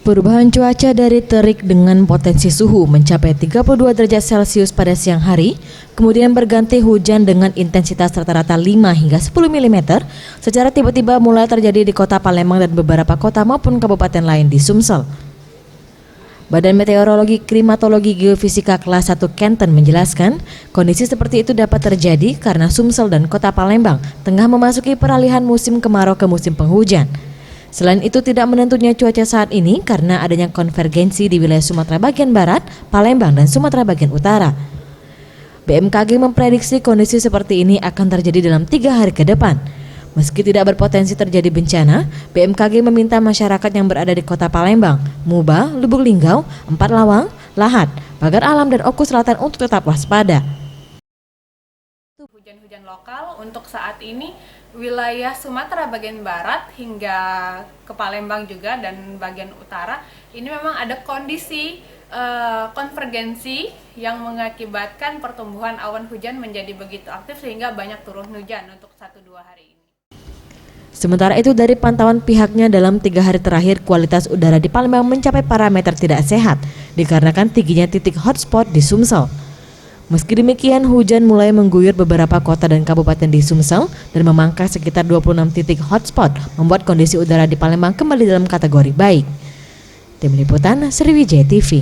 Perubahan cuaca dari terik dengan potensi suhu mencapai 32 derajat Celcius pada siang hari, kemudian berganti hujan dengan intensitas rata-rata 5 hingga 10 mm, secara tiba-tiba mulai terjadi di kota Palembang dan beberapa kota maupun kabupaten lain di Sumsel. Badan Meteorologi, Klimatologi, Geofisika kelas 1 Kenten menjelaskan, kondisi seperti itu dapat terjadi karena Sumsel dan kota Palembang tengah memasuki peralihan musim kemarau ke musim penghujan. Selain itu tidak menentunya cuaca saat ini karena adanya konvergensi di wilayah Sumatera bagian barat, Palembang, dan Sumatera bagian utara. BMKG memprediksi kondisi seperti ini akan terjadi dalam 3 hari ke depan. Meski tidak berpotensi terjadi bencana, BMKG meminta masyarakat yang berada di kota Palembang, Muba, Lubuk Linggau, Empat Lawang, Lahat, Pagar Alam, dan Oku Selatan untuk tetap waspada. Hujan-hujan lokal untuk saat ini wilayah Sumatera bagian barat hingga ke Palembang juga dan bagian utara ini memang ada kondisi konvergensi yang mengakibatkan pertumbuhan awan hujan menjadi begitu aktif sehingga banyak turun hujan untuk 1-2 hari ini. Sementara itu dari pantauan pihaknya dalam 3 hari terakhir kualitas udara di Palembang mencapai parameter tidak sehat dikarenakan tingginya titik hotspot di Sumsel. Meski demikian, hujan mulai mengguyur beberapa kota dan kabupaten di Sumsel dan memangkas sekitar 26 titik hotspot, membuat kondisi udara di Palembang kembali dalam kategori baik. Tim Liputan Sriwijaya TV.